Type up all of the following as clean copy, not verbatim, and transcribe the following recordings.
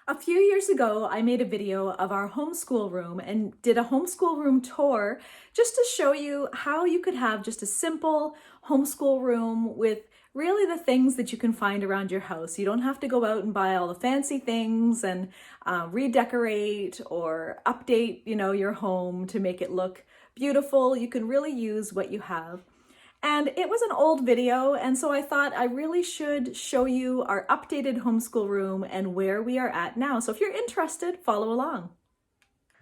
A few years ago, I made a video of our homeschool room and did a homeschool room tour just to show you how you could have just a simple homeschool room with really the things that you can find around your house. You don't have to go out and buy all the fancy things and redecorate or update, your home to make it look beautiful. You can really use what you have. And it was an old video, and so I thought I really should show you our updated homeschool room and where we are at now. So if you're interested, follow along.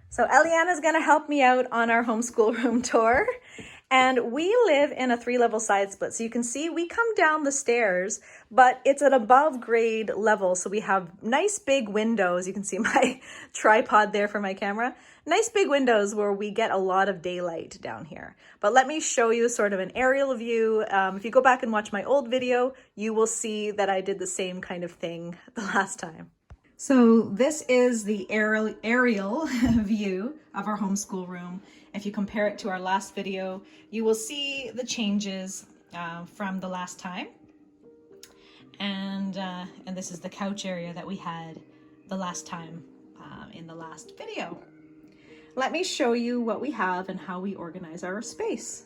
So Eliana is going to help me out on our homeschool room tour. And we live in a 3-level side split. So you can see we come down the stairs, but it's an above grade level. So we have nice big windows. You can see my tripod there for my camera. Nice big windows where we get a lot of daylight down here. But let me show you sort of an aerial view. If you go back and watch my old video, you will see that I did the same kind of thing the last time. So this is the aerial view of our homeschool room. If you compare it to our last video, you will see the changes from the last time. And this is the couch area that we had the last time in the last video. Let me show you what we have and how we organize our space.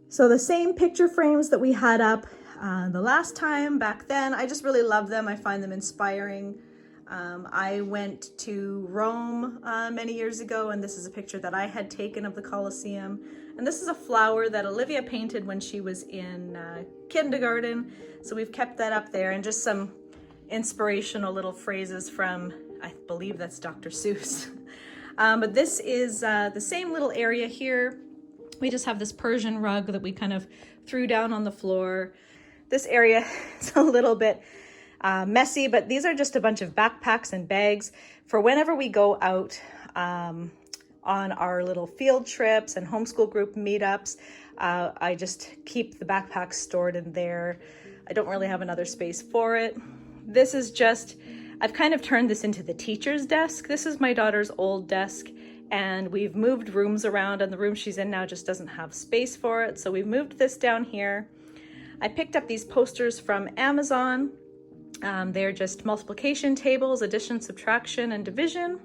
So the same picture frames that we had up the last time back then, I just really love them. I find them inspiring. I went to Rome many years ago, and this is a picture that I had taken of the Colosseum. And this is a flower that Olivia painted when she was in kindergarten. So we've kept that up there, and just some inspirational little phrases from, I believe that's Dr. Seuss. But this is the same little area here. We just have this Persian rug that we kind of threw down on the floor. This area is a little bit messy, but these are just a bunch of backpacks and bags for whenever we go out on our little field trips and homeschool group meetups. I just keep the backpacks stored in there. I don't really have another space for it. This is just, I've kind of turned this into the teacher's desk. This is my daughter's old desk, and we've moved rooms around, and the room she's in now just doesn't have space for it. So we've moved this down here. I picked up these posters from Amazon. They're just multiplication tables, addition, subtraction, and division.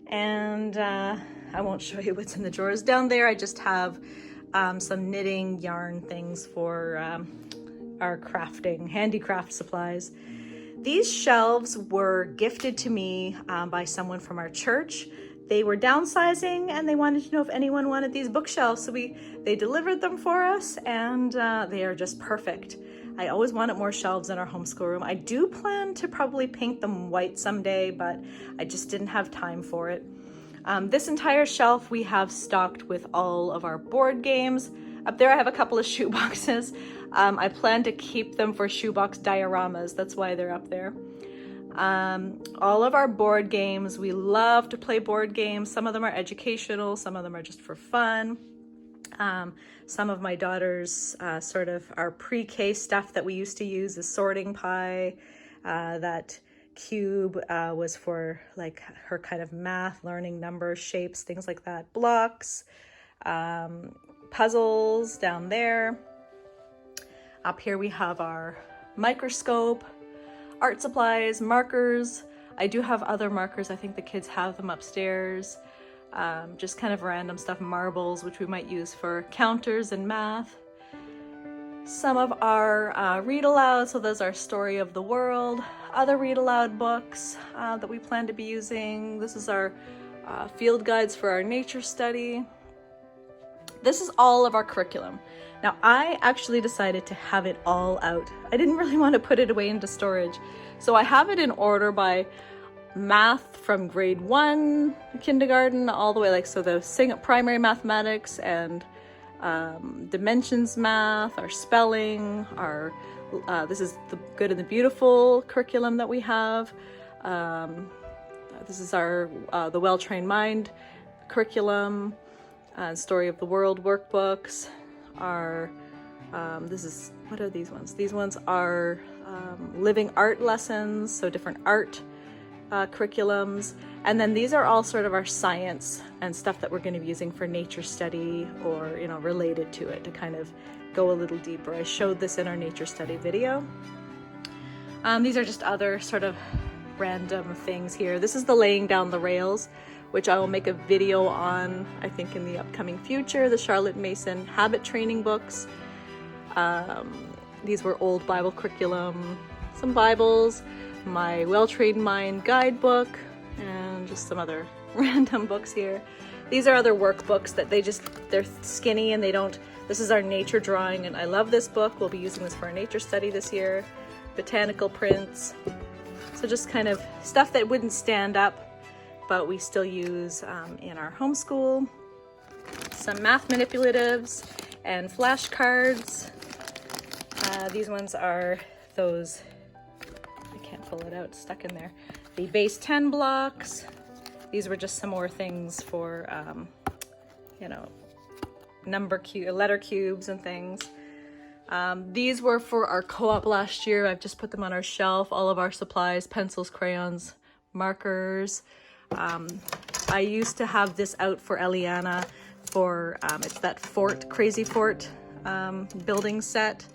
And I won't show you what's in the drawers. Down there, I just have some knitting yarn things for our crafting, handicraft supplies. These shelves were gifted to me by someone from our church. They were downsizing and they wanted to know if anyone wanted these bookshelves. So they delivered them for us, and they are just perfect. I always wanted more shelves in our homeschool room. I do plan to probably paint them white someday, but I just didn't have time for it. This entire shelf we have stocked with all of our board games. Up there I have a couple of shoe boxes. I plan to keep them for shoebox dioramas. That's why they're up there. All of our board games, we love to play board games. Some of them are educational, some of them are just for fun. Some of my daughter's sort of our pre-K stuff that we used to use is sorting pie. That cube was for like her kind of math, learning numbers, shapes, things like that. Blocks, puzzles down there. Up here we have our microscope, art supplies, markers. I do have other markers. I think the kids have them upstairs. Just kind of random stuff, marbles, which we might use for counters and math. Some of our read aloud, so those are Story of the World. Other read aloud books that we plan to be using. This is our field guides for our nature study. This is all of our curriculum. Now, I actually decided to have it all out. I didn't really want to put it away into storage. So I have it in order by math from grade 1, kindergarten, all the way, like, so the primary mathematics and dimensions math, our spelling, our, this is the Good and the Beautiful curriculum that we have. This is our, the Well-Trained Mind curriculum, Story of the World workbooks. Our, this is, what are these ones? These ones are living art lessons, so different art curriculums. And then these are all sort of our science and stuff that we're going to be using for nature study or, related to it to kind of go a little deeper. I showed this in our nature study video. These are just other sort of random things here. This is the laying down the rails, which I will make a video on, I think, in the upcoming future. The Charlotte Mason habit training books. These were old Bible curriculum, some Bibles, my Well-Trained Mind guidebook, and just some other random books here. These are other workbooks that they're skinny and they don't, this is our nature drawing, and I love this book. We'll be using this for our nature study this year. Botanical prints. So just kind of stuff that wouldn't stand up, but we still use in our homeschool. Some math manipulatives and flashcards. These ones are those, I can't pull it out, it's stuck in there. The base 10 blocks. These were just some more things for, you know, letter cubes and things. These were for our co-op last year. I've just put them on our shelf. All of our supplies, pencils, crayons, markers. I used to have this out for Eliana for, it's that Crazy Fort building set.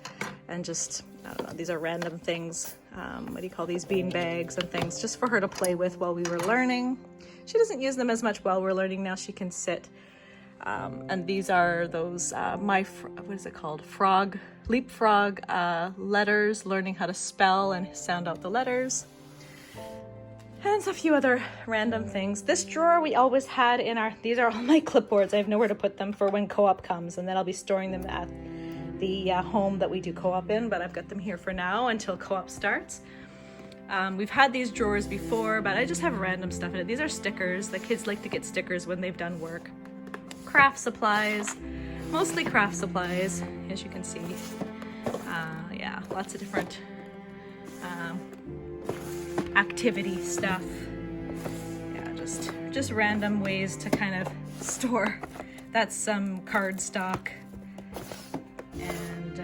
And just, I don't know, these are random things. What do you call these? Bean bags and things, just for her to play with while we were learning. She doesn't use them as much while we're learning now. She can sit. And these are those, what is it called? Leapfrog letters, learning how to spell and sound out the letters. And a few other random things. This drawer we always had in these are all my clipboards. I have nowhere to put them for when co-op comes, and then I'll be storing them at the home that we do co-op in, but I've got them here for now until co-op starts. We've had these drawers before, but I just have random stuff in it. These are stickers. The kids like to get stickers when they've done work. Craft supplies, mostly craft supplies, as you can see. Yeah, lots of different activity stuff. Yeah, just random ways to kind of store. That's some card stock. And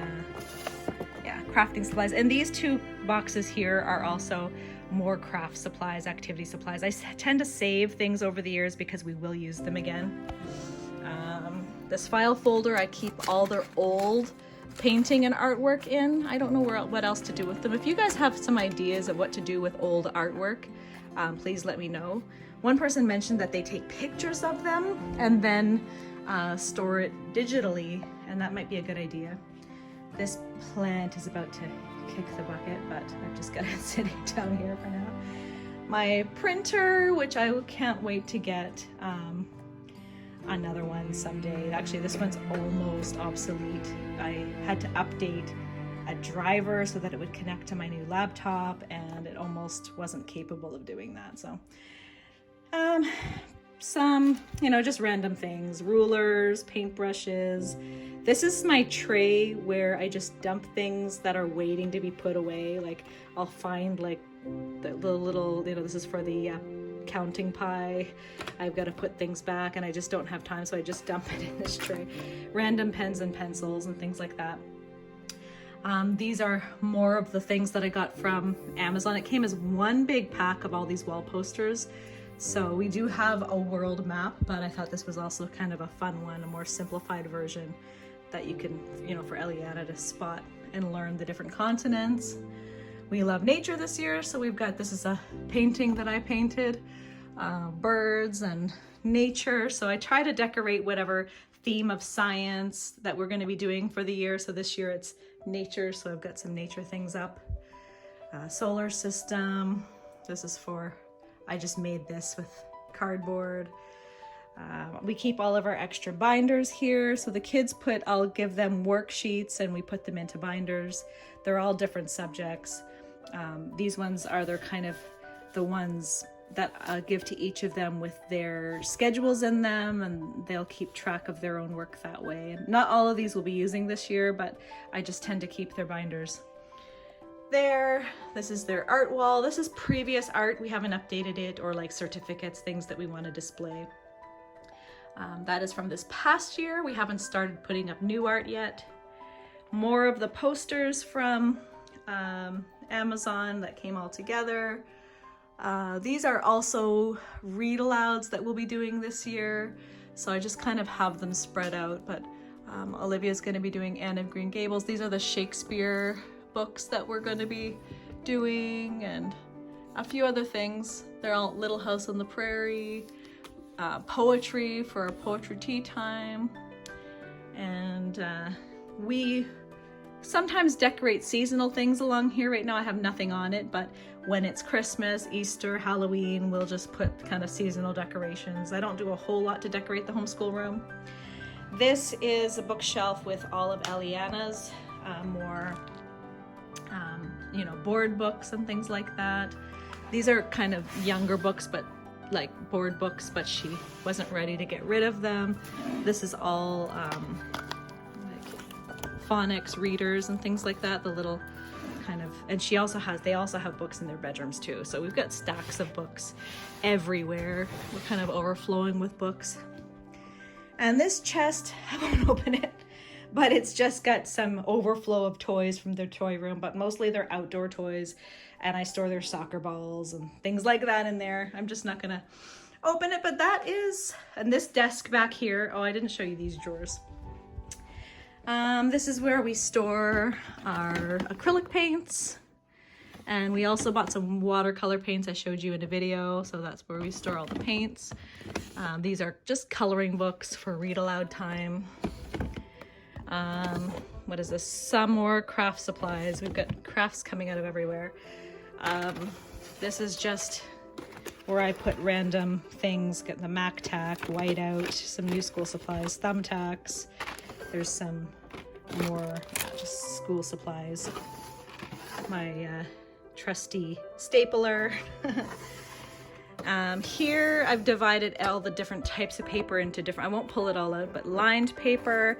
yeah, crafting supplies. And these two boxes here are also more craft supplies, activity supplies. I tend to save things over the years because we will use them again. This file folder, I keep all their old painting and artwork in. I don't know what else to do with them. If you guys have some ideas of what to do with old artwork, please let me know. One person mentioned that they take pictures of them and then store it digitally, and that might be a good idea. This plant is about to kick the bucket, but I've just got it sitting down here for now. My printer, which I can't wait to get another one someday. Actually, this one's almost obsolete. I had to update a driver so that it would connect to my new laptop, and it almost wasn't capable of doing that. So some, you know, just random things, rulers, paintbrushes. This is my tray where I just dump things that are waiting to be put away. Like I'll find like the little, you know, this is for the counting pie. I've got to put things back and I just don't have time, so I just dump it in this tray. Random pens and pencils and things like that. These are more of the things that I got from Amazon. It came as one big pack of all these wall posters. So we do have a world map, but I thought this was also kind of a fun one, a more simplified version that you can, you know, for Eliana to spot and learn the different continents. We love nature this year, so we've got, this is a painting that I painted, birds and nature. So I try to decorate whatever theme of science that we're going to be doing for the year. So this year it's nature, so I've got some nature things up. Solar system. This is for, I just made this with cardboard. We keep all of our extra binders here. So the kids I'll give them worksheets and we put them into binders. They're all different subjects. These ones are kind of the ones that I give to each of them with their schedules in them, and they'll keep track of their own work that way. And not all of these will be using this year, but I just tend to keep their binders there. This is their art wall. This is previous art. We haven't updated it, or like certificates, things that we want to display. That is from this past year. We haven't started putting up new art yet. More of the posters from Amazon that came all together. These are also read alouds that we'll be doing this year. So I just kind of have them spread out, but Olivia's going to be doing Anne of Green Gables. These are the Shakespeare books that we're going to be doing, and a few other things. They're all Little House on the Prairie, poetry for a poetry tea time, and we sometimes decorate seasonal things along here. Right now I have nothing on it, but when it's Christmas, Easter, Halloween, we'll just put kind of seasonal decorations. I don't do a whole lot to decorate the homeschool room. This is a bookshelf with all of Eliana's more you know, board books and things like that. These are kind of younger books, but like board books, but she wasn't ready to get rid of them. This is all phonics readers and things like that, the little kind of, and they also have books in their bedrooms too. So we've got stacks of books everywhere. We're kind of overflowing with books. And this chest, I won't open it, but it's just got some overflow of toys from their toy room, but mostly they're outdoor toys, and I store their soccer balls and things like that in there. I'm just not gonna open it, but that is, and this desk back here, oh, I didn't show you these drawers. This is where we store our acrylic paints, and we also bought some watercolor paints I showed you in a video, so that's where we store all the paints. These are just coloring books for read aloud time. What is this? Some more craft supplies. We've got crafts coming out of everywhere. This is just where I put random things, get the Mac Tack, whiteout, some new school supplies, thumbtacks. There's some more just school supplies. My trusty stapler. Here I've divided all the different types of paper into different, I won't pull it all out, but lined paper,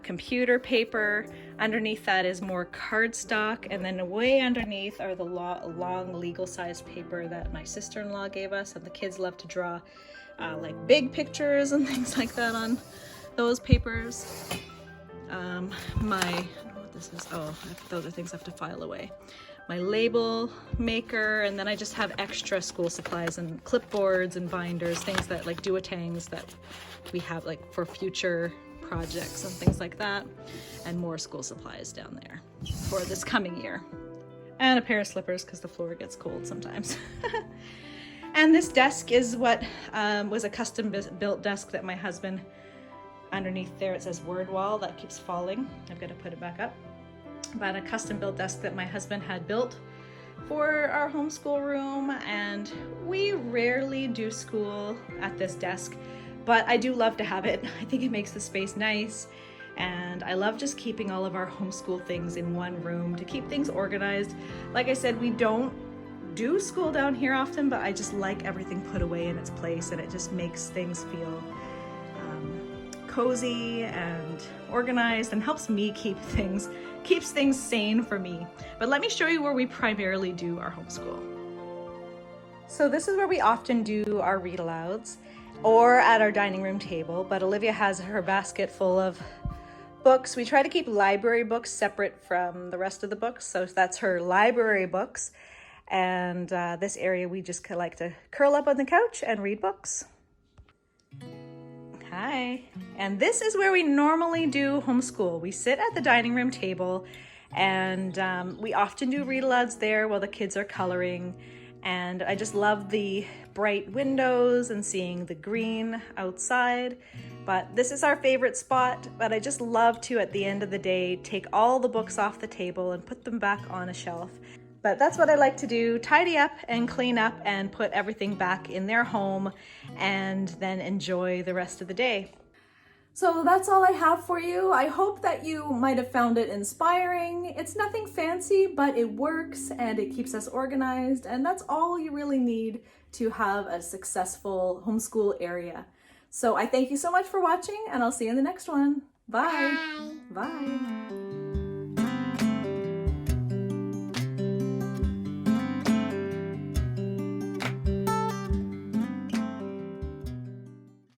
computer paper. Underneath that is more cardstock, and then way underneath are the long legal size paper that my sister-in-law gave us, and the kids love to draw like big pictures and things like that on those papers. What this is, oh, those are things I have to file away. My label maker, and then I just have extra school supplies and clipboards and binders, things that like duotangs that we have like for future projects and things like that, and more school supplies down there for this coming year. And a pair of slippers because the floor gets cold sometimes. And this desk is what was a custom built desk that my husband, underneath there it says word wall, that keeps falling. I've got to put it back up. But a custom built desk that my husband had built for our homeschool room, and we rarely do school at this desk, but I do love to have it. I think it makes the space nice, and I love just keeping all of our homeschool things in one room to keep things organized. Like I said, we don't do school down here often, but I just like everything put away in its place, and it just makes things feel cozy and organized, and helps me keeps things sane for me. But let me show you where we primarily do our homeschool. So this is where we often do our read alouds, or at our dining room table, but Olivia has her basket full of books. We try to keep library books separate from the rest of the books, so that's her library books. And this area we just like to curl up on the couch and read books. Hi. And this is where we normally do homeschool. We sit at the dining room table, and we often do read alouds there while the kids are coloring. And I just love the bright windows and seeing the green outside. But this is our favorite spot, but I just love to, at the end of the day, take all the books off the table and put them back on a shelf. But that's what I like to do, tidy up and clean up and put everything back in their home, and then enjoy the rest of the day. So that's all I have for you. I hope that you might have found it inspiring. It's nothing fancy, but it works and it keeps us organized, and that's all you really need to have a successful homeschool area. So I thank you so much for watching, and I'll see you in the next one. Bye. Bye. Bye.